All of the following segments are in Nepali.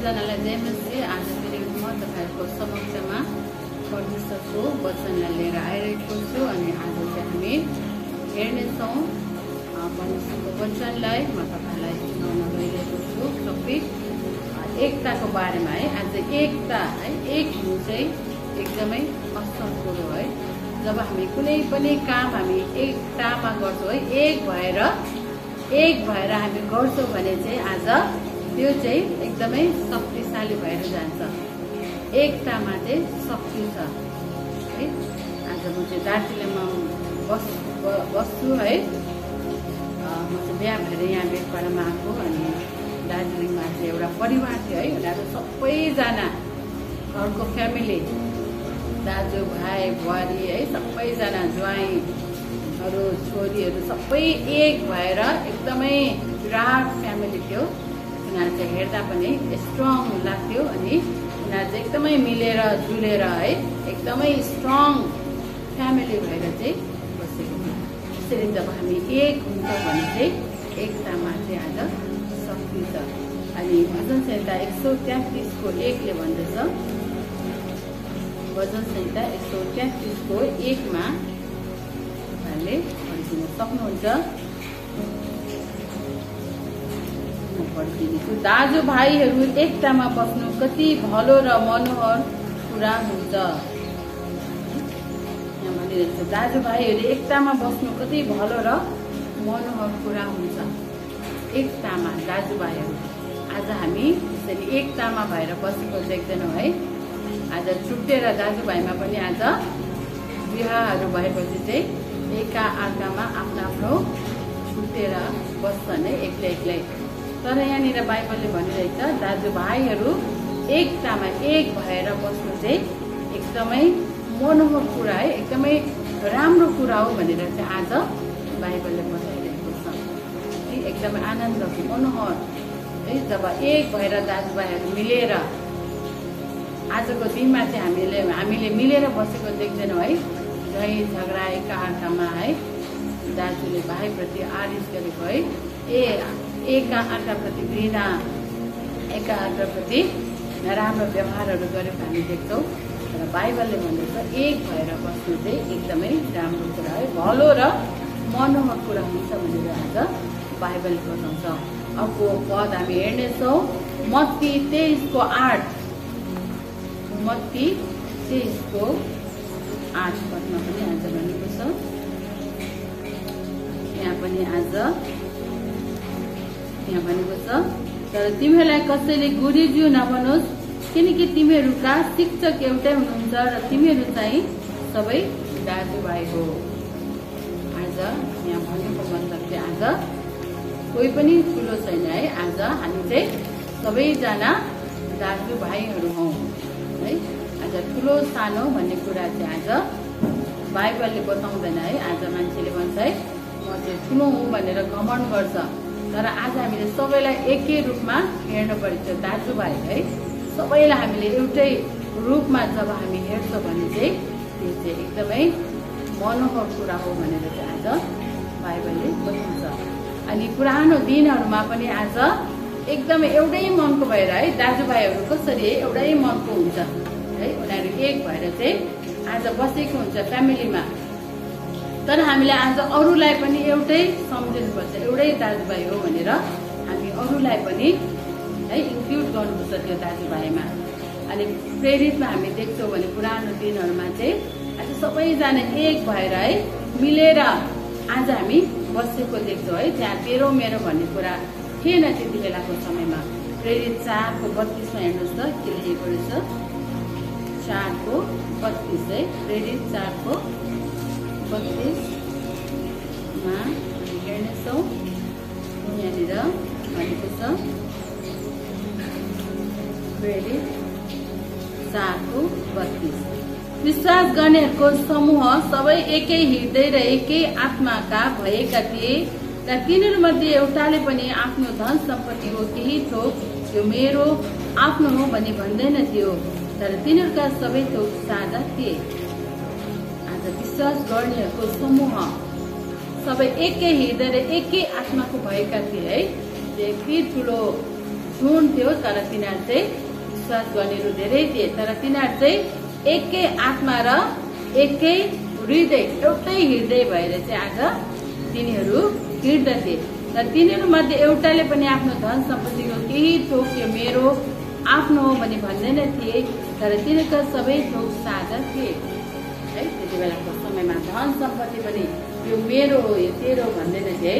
सबैजनालाई जय मसी। आज फेरि म तपाईहरुको समक्षमा परमेश्वरको वचनलाई लिएर आइरहेको छु अनि आज चाहिँ हामी हेर्नेछौँ परमेश्वरको वचनलाई। म तपाईहरुलाई सुनाउन गइरहेको छु टपिक एकताको बारेमा है। आज एकता है, एक हुनु चाहिँ एकदमै असल कुरो है। जब हामी कुनै पनि काम हामी एकतामा गर्छौँ है, एक भएर हामी गर्छौँ भने चाहिँ आज त्यो चाहिँ एकदमै शक्तिशाली भएर जान्छ। एकतामा चाहिँ शक्ति छ है। आज म चाहिँ दार्जिलिङमा बस्छु है। म चाहिँ बिहा भएर यहाँ बेटपाडामा आएको अनि दार्जिलिङमा चाहिँ एउटा परिवार थियो है। उनीहरू सबैजना घरको फ्यामिली, दाजु भाइ बुहारी है, सबैजना ज्वाइँहरू छोरीहरू सबै एक भएर एकदमै विराट फ्यामिली थियो। उनीहरू चाहिँ हेर्दा पनि स्ट्रङ लाग्थ्यो अनि उनीहरू चाहिँ एकदमै मिलेर जुलेर है, एकदमै स्ट्रङ फ्यामिली भएर चाहिँ बसेको थियो। त्यसरी जब हामी एक हुन्छ भने चाहिँ एकतामा चाहिँ आज शक्ति छ। अनि भजन संहिता 133 को 1 ले भन्दछ, भजन संहिता 133 को 1 मा हामीले पढिदिन सक्नुहुन्छ। दाजु भाइहरू एकतामा बस्नु कति भलो र मनोहर कुरा हुन्छ। दाजु भाइहरू एकतामा बस्नु कति भलो र मनोहर कुरा हुन्छ। एकतामा दाजु भाइहरू आज हामी यसरी एकतामा भएर बसेको देख्दैनौँ है। आज छुट्टेर दाजुभाइमा पनि आज विवाहहरू भएपछि चाहिँ एका अर्कामा आफ्नो आफ्नो छुट्टेर बस्छन् है, एक्लै एक्लै। तर यहाँनिर बाइबलले भनिरहेछ दाजुभाइहरू एकतामा एक भएर बस्नु चाहिँ एकदमै मनोहर कुरा है, एकदमै राम्रो कुरा हो भनेर चाहिँ आज बाइबलले बताइरहेको छ। एकदमै आनन्दको मनोहर है, जब एक भएर दाजुभाइहरू मिलेर आजको दिनमा चाहिँ हामीले मिलेर बसेको देख्दैनौँ है। झै झगडा एका अर्कामा है, दाजुले भाइप्रति आरिस गरेको है, एका अर्काप्रति घृणा, एका अर्काप्रति नराम्रो व्यवहारहरू गरेको हामी देख्छौँ। तर बाइबलले भन्दछ एक भएर बस्नु चाहिँ एकदमै राम्रो कुरा है, भलो र मनोहर कुरा हुन्छ भनेर आज बाइबलले बताउँछ। अर्को पद हामी हेर्नेछौँ मत्ती 23 को 8। मत्ती 23 को 8 पदमा पनि आज भनेको छ। यहाँ पनि आज यहाँ भनेको छ, तर तिमीहरूलाई कसैले गुरुज्यू नभनोस् किनकि तिमीहरूका शिक्षक एउटै हुनुहुन्छ र तिमीहरू चाहिँ सबै दाजुभाइ हो। आज यहाँ भनेको मतलब चाहिँ आज कोही पनि ठुलो छैन है। आज हामी चाहिँ सबैजना दाजुभाइहरू हौ है। आज ठुलो सानो भन्ने कुरा चाहिँ आज बाइबलले बताउँदैन है। आज मान्छेले भन्छ है म चाहिँ ठुलो हुँ भनेर घमण्ड गर्छ। तर आज हामीले सबैलाई एकै रूपमा हेर्नु पर्छ दाजुभाइ है। सबैलाई हामीले एउटै रूपमा जब हामी हेर्छौँ भने चाहिँ त्यो चाहिँ एकदमै मनोहर कुरा हो भनेर चाहिँ आज बाइबलले बताउँछ। अनि पुरानो दिनहरूमा पनि आज एकदमै एउटै मनको भएर है, दाजुभाइहरू कसरी एउटै मनको हुन्छ है, उनीहरू एक भएर चाहिँ आज बसेको हुन्छ फ्यामिलीमा। तर हामीले आज अरूलाई पनि एउटै सम्झिनुपर्छ, एउटै दाजुभाइ हो भनेर हामी अरूलाई पनि है इन्क्लुड गर्नुपर्छ त्यो दाजुभाइमा। अनि प्रेरितमा हामी देख्छौँ भने पुरानो दिनहरूमा चाहिँ आज सबैजना एक भएर है मिलेर आज हामी बसेको देख्छौँ है। त्यहाँ तेरो मेरो भन्ने कुरा थिएन त्यति बेलाको समयमा। प्रेरित 4 को 32 मा हेर्नुहोस् त के लेखेको रहेछ। 4 को 32 है, प्रेरित 4 को 32 मा हेर्नेछौँ। यहाँनिर भनेको छ प्रेरित 4 को 32, विश्वास गर्नेहरूको समूह सबै एकै हृदय र एकै आत्माका भएका थिए र तिनीहरूमध्ये एउटाले पनि आफ्नो धन सम्पत्तिको केही थोक यो मेरो आफ्नो हो भनी भन्दैन थियो, तर तिनीहरूका सबै थोक साझा थिए। आज विश्वास गर्नेहरूको समूह सबै एकै हृदय र एकै आत्माको भएका थिए है। यति ठुलो झुन्ड थियो, तर तिनीहरू चाहिँ विश्वास गर्नेहरू धेरै थिए, तर तिनीहरू चाहिँ एकै आत्मा र एकै हृदय, एउटै हृदय भएर चाहिँ आज तिनीहरू हिँड्दथे। र तिनीहरू मध्ये एउटाले पनि आफ्नो धन सम्पत्तिको केही थोक यो मेरो आफ्नो हो भने भन्दैन थिए, तर तिनीहरूका सबै थोक साझा थिए है। त्यति बेलाको समयमा धन सम्पत्ति पनि यो मेरो हो, यो तेरो भन्दैन थिए है।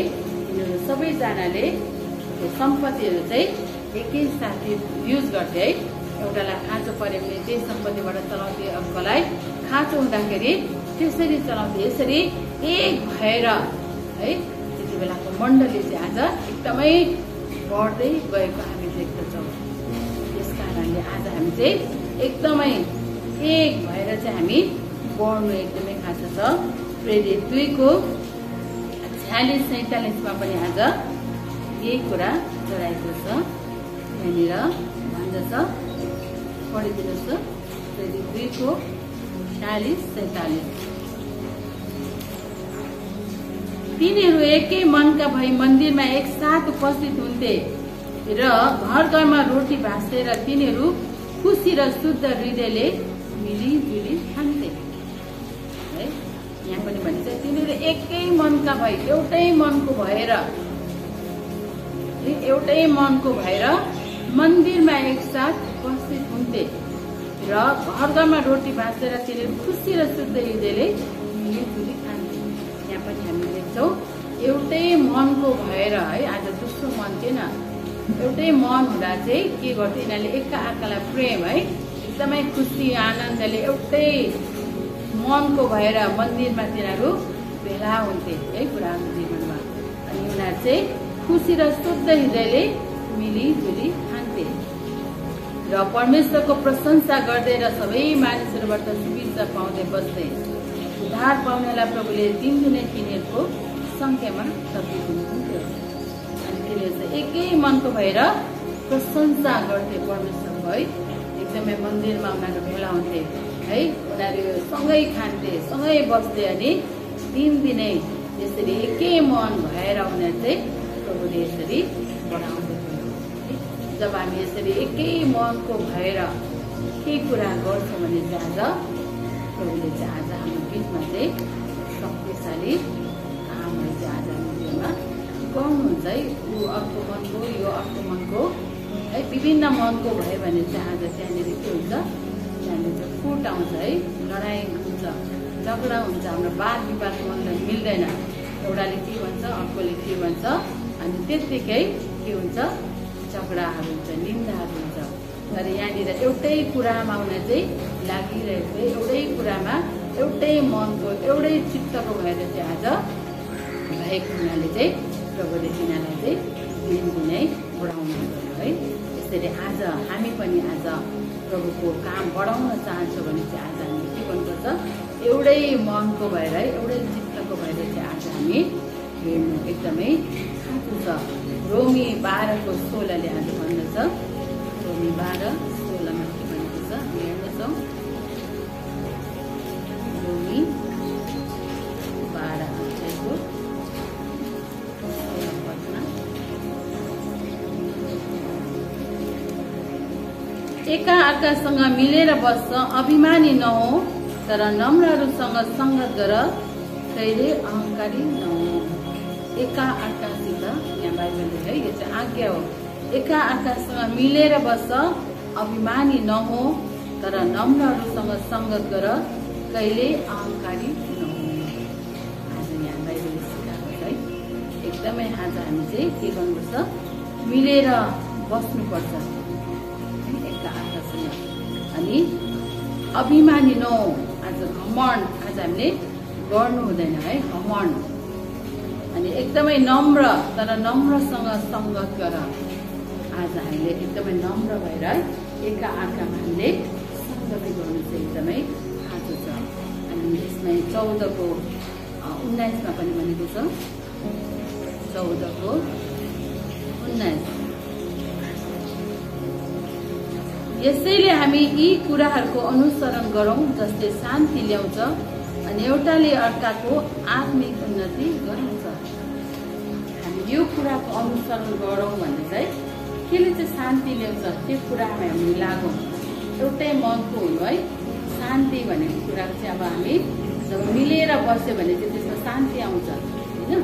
तिनीहरू सबैजनाले त्यो सम्पत्तिहरू चाहिँ एकै साथ युज गर्थे है। एउटालाई खाँचो पर्यो भने त्यही सम्पत्तिबाट चलाउँथे, अर्कोलाई खाँचो हुँदाखेरि त्यसरी चलाउँथे। यसरी एक भएर है त्यति बेलाको मण्डली चाहिँ आज एकदमै बढ्दै गएको हामी देख्दछौँ। त्यस कारणले आज हामी चाहिँ एकदमै एक भएर चाहिँ हामी बढ्नु एकदमै खाँचो छ। प्रेरित 2 को 46-47 पनि आज यही कुरा जनाएको छ। यहाँनिर भन्दछ, पढिदिनुहोस् त। प्रेरित 2 को 46-47 तिनीहरू एकै मनका भई मन्दिरमा एकसाथ उपस्थित हुन्थे र घर घरमा रोटी भाँसेर तिनीहरू खुसी र शुद्ध हृदयले मिलिजुली खान्थे है। यहाँ पनि भनिन्छ तिनीहरू एकै मनका भई, एउटै मनको भएर मन्दिरमा एकसाथ उपस्थित हुन्थे र घर घरमा रोटी भाँसेर तिनीहरू खुसी र शुद्ध हृदयले मिलिजुली खान्थे। यहाँ पनि हामी देख्छौँ एउटै मनको भएर है। आज दोस्रो मन थिएन, एउटै मन हुँदा चाहिँ के गर्थ्यो, यिनीहरूले एकाअर्कालाई प्रेम है एकदमै खुसी आनन्दले एउटै मनको भएर मन्दिरमा तिनीहरू भेला हुन्थे है कुराको जीवनमा। अनि उनीहरू चाहिँ खुसी र शुद्ध हृदयले मिलिजुली खान्थे र परमेश्वरको प्रशंसा गर्दै र सबै मानिसहरूबाट सुविधा पाउँदै बस्थे। उद्धार पाउनेलाई प्रभुले दिनदिनै तिनीहरूको संख्यामा थपित हुनुहुन्थ्यो। अनि तिनीहरू एकै मनको भएर प्रशंसा गर्थे परमेश्वरको है। एकदमै मन्दिरमा उनीहरू भेला हुन्थे है। उनीहरू सँगै खान्थे, सँगै बस्थे अनि दिनदिनै यसरी एकै मन भएर उनीहरू चाहिँ प्रभुले यसरी बढाउँदै थियो। जब हामी यसरी एकै मनको भएर केही कुरा गर्छौँ भने चाहिँ आज प्रभुले चाहिँ आज हाम्रो बिचमा चाहिँ शक्तिशाली कामहरू चाहिँ आज हाम्रो जीवनमा गर्नुहुन्छ है। ऊ अर्को मनको, यो अर्को मनको है, विभिन्न मनको भयो भने चाहिँ आज त्यहाँनिर के हुन्छ, त्यहाँनिर चाहिँ फुट आउँछ है, लडाइँ हुन्छ, झगडा हुन्छ, हाम्रो वाद विवाद मिल्दैन। एउटाले के भन्छ, अर्कोले के भन्छ, अनि त्यत्तिकै के हुन्छ, झगडाहरू हुन्छ, निन्दाहरू हुन्छ। तर यहाँनिर एउटै कुरामा उनीहरू चाहिँ लागिरहेको थियो, एउटै कुरामा एउटै मनको एउटै चित्तको भएर चाहिँ आज भएको हुनाले चाहिँ प्रभुले तिनीहरूलाई चाहिँ दिनदिनै बढाउनु पर्यो है। यसरी आज हामी पनि आज प्रभुको काम बढाउन चाहन्छौँ भने चाहिँ आज हामीले के गर्नुपर्छ, एउटै मनको भएर एउटै चित्तको भएर चाहिँ आज हामी हिँड्नु एकदमै खाँचो छ। रोमी 12:16 आज भन्दछ, रोमी 12:16 के भनेको छ हेर्नेछौँ। रोमी 12:16 एकाअर्कासँग मिलेर बस्छ, अभिमानी नहो तर नम्रहरूसँग सङ्गत गर, कहिले अहङ्कारी नहो। एकाअर्कासित यहाँ बाइबलले है, यो चाहिँ आज्ञा हो। एकाअर्कासँग मिलेर बस्छ, अभिमानी नहो तर नम्रहरूसँग सङ्गत गर, कहिले अहङ्कारी नहो। आज यहाँ बाइबलले सिकाएको छ है। एकदमै आज हामी चाहिँ के गर्नुपर्छ, मिलेर बस्नुपर्छ एकाअर्कासँग। अनि अभिमानी नहो, आज घमण्ड आज हामीले गर्नु हुँदैन है, घमण्ड। अनि एकदमै नम्र तर नम्रसँग सङ्गत गर। आज हामीले एकदमै नम्र भएर एकाअर्कामा हामीले सङ्गति गर्नु चाहिँ एकदमै खाँचो छ। अनि यसमा 14:19 पनि भनेको छ, 14:19 यसैले हामी यी कुराहरूको अनुसरण गरौँ जसले शान्ति ल्याउँछ अनि एउटाले अर्काको आत्मिक उन्नति गराउँछ। हामी यो कुराको अनुसरण गरौँ भन्ने चाहिँ केले चाहिँ शान्ति ल्याउँछ त्यो कुरामा हामी लागौँ। एउटै मनको हुनु है, शान्ति भनेको कुरा चाहिँ अब हामी जब मिलेर बस्यो भने चाहिँ त्यसमा शान्ति आउँछ होइन।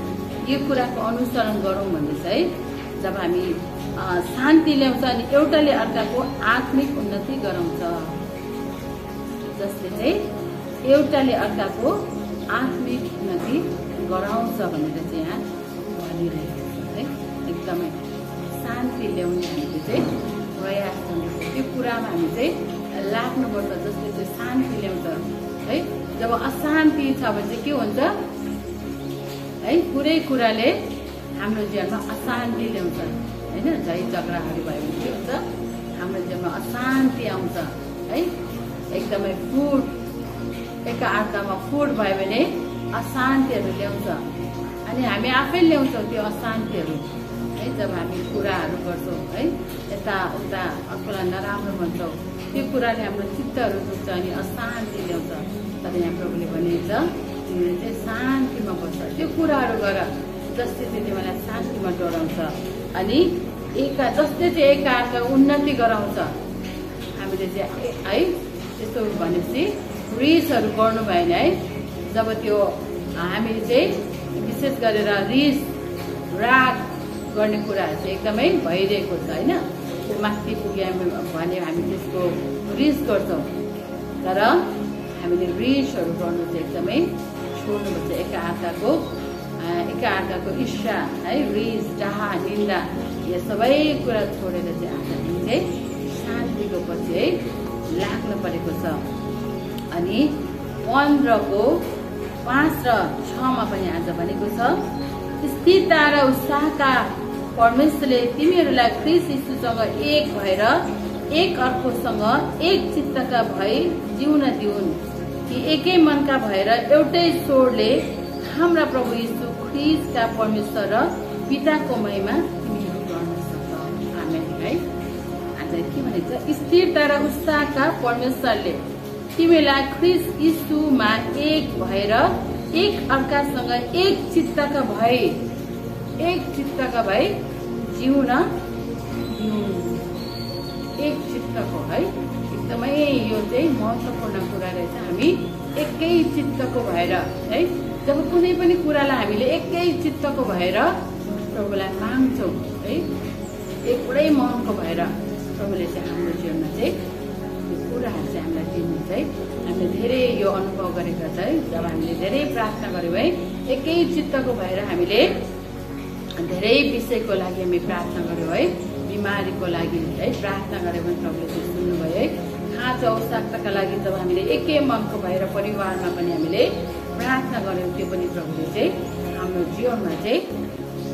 यो कुराको अनुसरण गरौँ भने चाहिँ जब हामी शान्ति ल्याउँछ अनि एउटाले अर्काको आत्मिक उन्नति गराउँछ, जसले चाहिँ एउटाले अर्काको आत्मिक उन्नति गराउँछ भनेर चाहिँ यहाँ भनिरहेको छ है। एकदमै शान्ति ल्याउने हामीले चाहिँ प्रयास गर्नुपर्छ, त्यो कुरामा हामी चाहिँ लाग्नुपर्छ जसले चाहिँ शान्ति ल्याउँछ है। जब अशान्ति छ भने चाहिँ के हुन्छ है, कुनै कुराले हाम्रो जीवनमा अशान्ति ल्याउँछ होइन। झै झगडाहरू भयो भने के हुन्छ, हाम्रो जीवनमा अशान्ति आउँछ है। एकदमै फुट एकाअर्कामा फुट भयो भने अशान्तिहरू ल्याउँछ अनि हामी आफै ल्याउँछौँ त्यो अशान्तिहरू है। जब हामी कुराहरू गर्छौँ है, यताउता अर्कोलाई नराम्रो भन्छौँ, त्यो कुराले हाम्रो चित्तहरू दुख्छ अनि अशान्ति ल्याउँछ। तर यहाँ प्रभुले भनेको छ तिमीले चाहिँ शान्तिमा बस्छ, त्यो कुराहरू गर जसले चाहिँ तिमीलाई शान्तिमा डराउँछ अनि जसले चाहिँ एकाअर्का उन्नति गराउँछ। हामीले चाहिँ है त्यस्तो भनेपछि रिसहरू गर्नु भएन है। जब त्यो हामीले चाहिँ विशेष गरेर रिस राग गर्ने कुराहरू चाहिँ एकदमै भइरहेको छ होइन। त्यो माथि पुग्यो भने हामी त्यसको रिस गर्छौँ, तर हामीले रिसहरू गर्नु चाहिँ एकदमै छोड्नुपर्छ। एकाअर्काको ईर्ष्या है, रिस डाह निन्दा यो सबै कुरा छोडेर चाहिँ हामी चाहिँ शान्तिको पछि है लाग्नु परेको छ। अनि 15:5 र 6 पनि आज भनेको छ, स्थिरता र उत्साहका परमेश्वरले तिमीहरूलाई ख्रीष्ट यीशुसँग एक भएर एक अर्कोसँग एक चित्तका भई जिउन दिउन्, कि एकै मनका भएर एउटै स्वरले हाम्रा प्रभु यीशु ख्रीष्टका परमेश्वर र पिताको महिमा तिमीहरू गर्न सक्छ। आमेन है। आज के भनेको छ, स्थिरता र उत्साहका परमेश्वरले तिमीलाई ख्रीष्ट यीशुमा एक भएर एक अर्कासँग एक चित्तका भई जिउन एक चित्तको है। एकदमै यो चाहिँ महत्त्वपूर्ण कुरा रहेछ। हामी एकै चित्तको भएर है, जब कुनै पनि कुरालाई हामीले एकै चित्तको भएर प्रभुलाई माग्छौँ है, एउटै मनको भएर प्रभुले चाहिँ हाम्रो जीवनमा चाहिँ यो कुराहरू चाहिँ हामीलाई दिनु चाहिँ हामीले धेरै यो अनुभव गरेका छ है। जब हामीले धेरै प्रार्थना गऱ्यौँ है, एकै चित्तको भएर हामीले धेरै विषयको लागि हामी प्रार्थना गऱ्यौँ है, बिमारीको लागि है प्रार्थना गऱ्यौँ भने प्रभुले चाहिँ सुन्नुभयो है। खाँचो आवश्यकताका लागि जब हामीले एकै मनको भएर परिवारमा पनि हामीले प्रार्थना गऱ्यौँ, त्यो पनि प्रभुले चाहिँ हाम्रो जीवनमा चाहिँ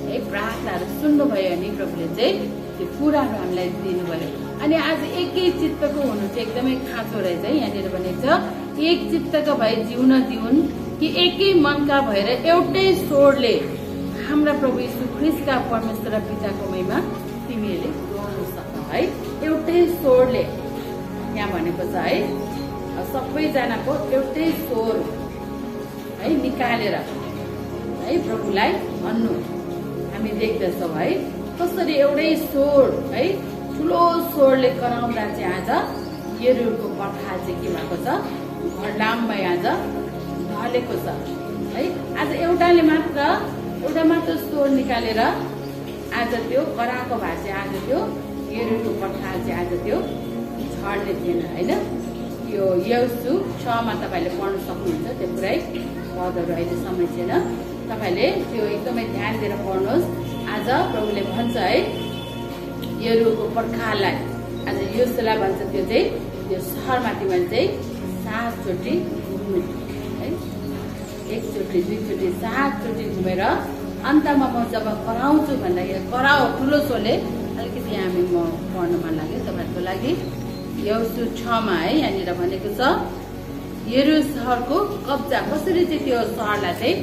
है प्रार्थनाहरू सुन्नुभयो अनि प्रभुले चाहिँ त्यो कुराहरू हामीलाई दिनुभयो। अनि आज एकै चित्तको हुनु चाहिँ एकदमै खाँचो रहेछ है। यहाँनिर भनेको छ, एक चित्तका भई जिउन दिउन्, कि एकै मनका भएर एउटै स्वरले हाम्रा प्रभु यीशु ख्रीष्टका परमेश्वर र पिताको महिमा तिमीहरूले गर्नु सक्छ है। एउटै स्वरले यहाँ भनेको छ है, सबैजनाको एउटै स्वर है निकालेर है प्रभुलाई भन्नु हामी देख्दछौँ है। कसरी एउटै स्वर है ठुलो स्वरले कराउँदा चाहिँ आज यरुको पर्खाल चाहिँ के भएको छ, घरलाममै आज ढलेको छ है। आज एउटा मात्र स्वर निकालेर आज त्यो कराएको भए चाहिँ आज त्यो यरुको पर्खाल चाहिँ आज त्यो झर्ने थिएन होइन। यो यहोशू 6 तपाईँले पढ्न सक्नुहुन्छ, त्यो पुरै पदहरू अहिले समय छैन, तपाईँले त्यो एकदमै ध्यान दिएर पढ्नुहोस्। आज प्रभुले भन्छ है यरुको पर्खाललाई, आज योशूलाई भन्छ त्यो चाहिँ त्यो सहरमाथि मैले चाहिँ 7 चोटि घुम्नु है, 1 चोटि 2 चोटि 7 चोटि घुमेर अन्तमा म जब कराउँछु भन्दाखेरि कराओ ठुलो स्वरले। अलिकति हामी म पढ्न मन लाग्यो तपाईँहरूको लागि। यहोशू 6 है यहाँनिर भनेको छ, यरू सहरको कब्जा कसरी चाहिँ त्यो सहरलाई चाहिँ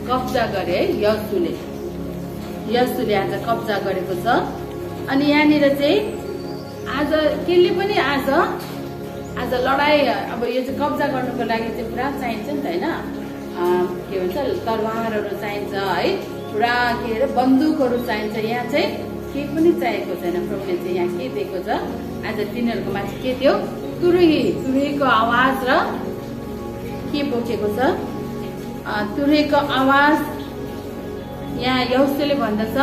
कब्जा गरे है यहोशूले आज कब्जा गरेको छ। अनि यहाँनिर चाहिँ आज केले पनि आज लडाई अब यो चाहिँ कब्जा गर्नुको लागि चाहिँ पुरा चाहिन्छ नि त होइन, के भन्छ तरवारहरू चाहिन्छ है, पुरा के अरे बन्दुकहरू चाहिन्छ। यहाँ चाहिँ के पनि चाहिएको छैन। प्रभुले चाहिँ यहाँ के दिएको छ, आज तिनीहरूको माथि के थियो, तुरहीको आवाज र के बोकेको छ, तुरहीको आवाज। यहाँ यहोशूले भन्दछ,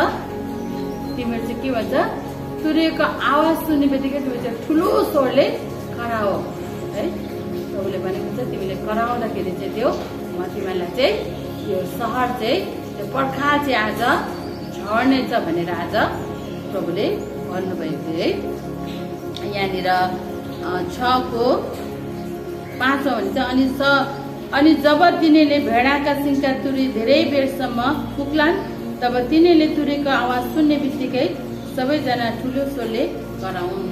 तिमीहरू चाहिँ के भन्छ, तुरहीको आवाज सुन्ने बित्तिकै तिमीहरू चाहिँ ठुलो स्वरले कराओ है। प्रभुले भनेको छ तिमीले कराउँदाखेरि चाहिँ त्यो म तिमीलाई चाहिँ यो सहर चाहिँ त्यो पर्खाल चाहिँ आज झर्नेछ भनेर आज प्रभुले भन्नुभएको थियो है। यहाँनिर 6:5 भन्छ, अनि जब तिनीले भेडाका सिङका तुरी धेरै बेरसम्म फुक्लान् तब तिनीले तुरीको आवाज सुन्ने बित्तिकै सबैजना ठुलो स्वरले कराउन्।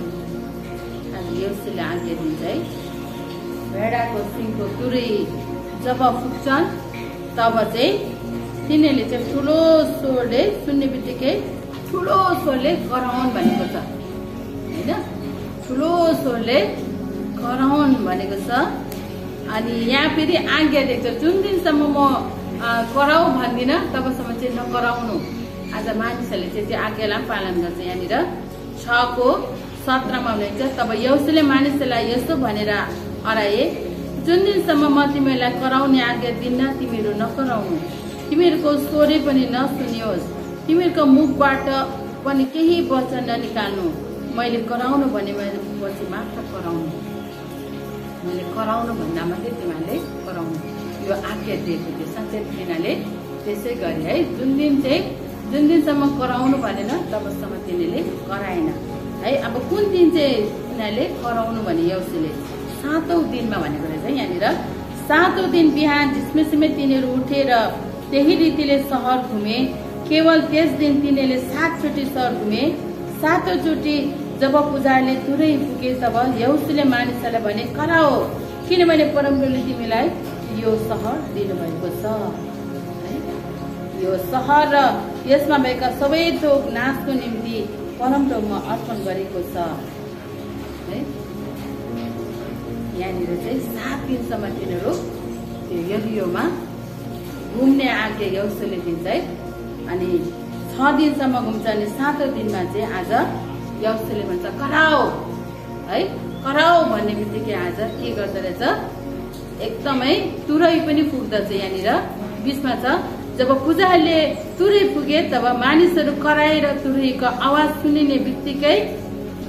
आज यहोशूले आज्ञा दिन्छ है, भेडाको सिङको तुरी जब फुक्छन् तब चाहिँ तिनीहरूले चाहिँ ठुलो स्वरले सुन्ने बित्तिकै ठुलो स्वरले कराउन् भनेको छ होइन, ठुलो स्वरले कराउन् भनेको छ। अनि यहाँ फेरि आज्ञा दिएको छ, जुन दिनसम्म म कराऊ भन्दिनँ तबसम्म चाहिँ नकराउनु। आज मानिसहरूले चाहिँ त्यो आज्ञालाई पालन गर्छ। यहाँनिर 6:17 भनिन्छ, तब यहोशूले मानिसहरूलाई यसो भनेर अराए, जुन दिनसम्म म तिमीहरूलाई कराउने आज्ञा दिन्न तिमीहरू नकराउनु, तिमीहरूको स्वरै पनि नसुनियोस्, तिमीहरूको मुखबाट पनि केही वचन ननिकाल्नु। मैले कराउनु भनेपछि मात्र कराउनु, मैले कराउनु भन्दा मात्रै तिमीहरूले कराउनु, यो आज्ञा दिएको थियो। साँच्चै तिनीहरूले त्यसै गरे है। जुन दिनसम्म कराउनु भनेन तबसम्म तिनीहरूले कराएन है। अब कुन दिन चाहिँ तिनीहरूले कराउनु भने यहोशूले 7औं दिनमा भनेको रहेछ। यहाँनिर 7औं दिन बिहान झिसमिसमै तिनीहरू उठेर त्यही रीतिले सहर घुमे। केवल त्यस दिन तिनीहरूले 7 चोटि सहर घुमे। 7औं चोटि जब पुजारीले तुरै फुके तब यहोशूले मानिसहरूलाई भने, कराओ, किनभने परमप्रभुले तिमीलाई यो सहर दिनुभएको छ है। यो सहर र यसमा भएका सबै थोक नाशको निम्ति परमप्रभुमा अर्पण गरेको छ है। यहाँनिर चाहिँ 7 दिनसम्म तिनीहरू त्यो यरीहोमा घुम्ने आज्ञा यहोशूले दिन्छ है। अनि 6 दिनसम्म घुम्छ। अनि 7औं दिनमा चाहिँ आज यहोशूले भन्छ कराओ है। कराओ भन्ने बित्तिकै आज के गर्दो रहेछ, एकदमै तुरै पनि फुक्दछ। यहाँनिर 20मा छ, जब पुजारीले तुरै फुके तब मानिसहरू कराएर तुरहीको आवाज सुनिने बित्तिकै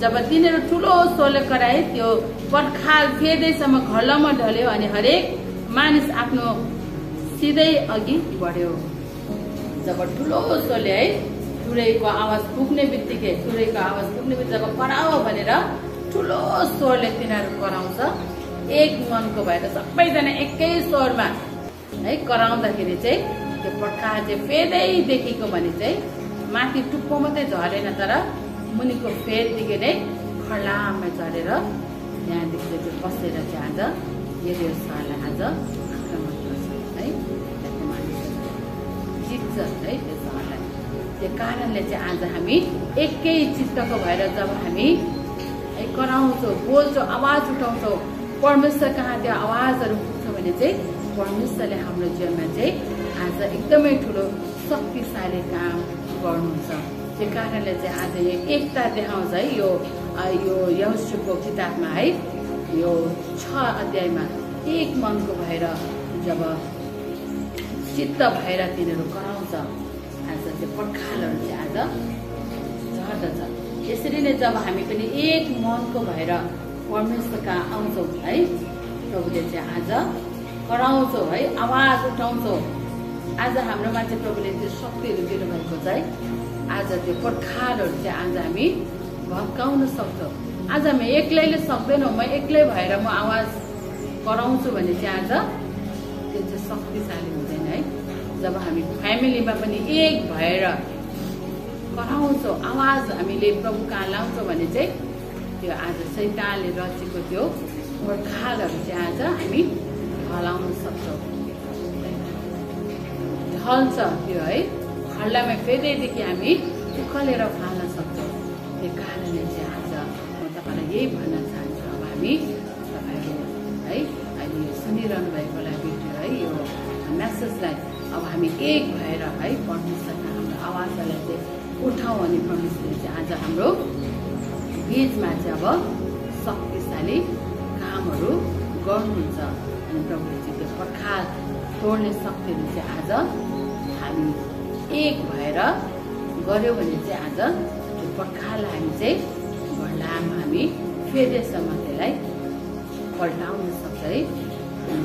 जब तिनीहरू ठुलो स्वरले कराए त्यो पर्खाल फेदैसम्म खल्लमा ढल्यो अनि हरेक मानिस आफ्नो सिधै अघि बढ्यो। जब ठुलो स्वरले है तुरहीको आवाज पुग्ने बित्तिकै जब कराओ भनेर ठुलो स्वरले तिनीहरू कराउँछ, एक मनको भएर सबैजना एकै स्वरमा है कराउँदाखेरि चाहिँ त्यो पर्खाल चाहिँ फेदैदेखिको भने चाहिँ माथि टुप्पो मात्रै झरेन, तर मुनिको फेददेखि नै खलामै झरेर यहाँदेखि चाहिँ बसेर चाहिँ आज यरीहो सहरलाई आज आक्रमण गर्छ है। जित्छ है त्यो सहरलाई। त्यो कारणले चाहिँ आज हामी एकै चित्तको भएर जब हामी है कराउँछौँ, बोल्छौँ, आवाज उठाउँछौँ, परमेश्वर कहाँ त्यो आवाजहरू पुग्छ भने चाहिँ परमेश्वरले हाम्रो जीवनमा चाहिँ आज एकदमै ठुलो शक्तिशाली काम गर्नुहुन्छ। त्यो कारणले चाहिँ आज यो एकता देखाउँछ है। यो यहोशूको किताबमा है यो 6 अध्यायमा एक मनको भएर जब चित्त भएर तिनीहरू कराउँछ, आज त्यो पर्खालहरू चाहिँ आज झर्दछ। यसरी नै जब हामी पनि एक मनको भएर परमेश्वरका आउँछौँ है, प्रभुले चाहिँ आज कराउँछौँ है, आवाज उठाउँछौँ। आज हाम्रोमा चाहिँ प्रभुले त्यो शक्तिहरू दिनुभएको छ है। आज त्यो पर्खालहरू चाहिँ आज हामी भत्काउन सक्छौँ। आज हामी एक्लैले सक्दैनौँ। म एक्लै भएर म आवाज कराउँछु भने चाहिँ आज त्यो चाहिँ शक्तिशाली हुँदैन है। जब हामी फ्यामिलीमा पनि एक भएर कराउँछौँ, आवाज हामीले प्रभु कहाँ लाउँछौँ भने चाहिँ त्यो आज शैतानले रचेको त्यो पर्खालहरू चाहिँ आज हामी ढलाउन सक्छौँ। ढल्छ त्यो है, खल्लामा फेदैदेखि हामी उखलेर फाल्न सक्छौँ। त्यो कारणले चाहिँ आज म तपाईँलाई यही भन्न चाहन्छु, अब हामी तपाईँहरू है अहिले सुनिरहनु भएकोलाई भिडियो है यो मेसेजलाई अब हामी एक भएर है परमेश्वरका हाम्रो आवाजलाई चाहिँ उठाउँ अनि परमेश्वरले चाहिँ आज हाम्रो बीचमा चाहिँ अब शक्तिशाली कामहरू गर्नुहुन्छ। अनि प्रभुले चाहिँ त्यो पर्खाल तोड्ने शक्तिहरू चाहिँ आज हामी एक भएर गऱ्यौँ भने चाहिँ आज त्यो पर्खाललाई हामी चाहिँ घरलामा हामी फेदेसम्म त्यसलाई पल्टाउन सक्छ है,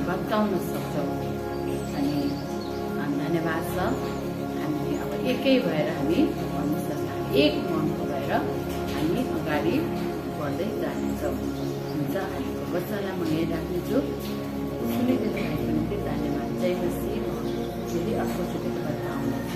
भत्काउन सक्छौँ। अनि धन्यवाद छ, हामी अब एकै भएर हामी परमेश्वरलाई एक मनको भएर हामी अगाडि बढ्दै जानेछौँ। हुन्छ, हामीको वचनलाई म यही राख्नेछु। सुनिदिनु भएको निम्ति धन्यवाद। जय मसीह। फेरि अर्कोचोटि आउनु।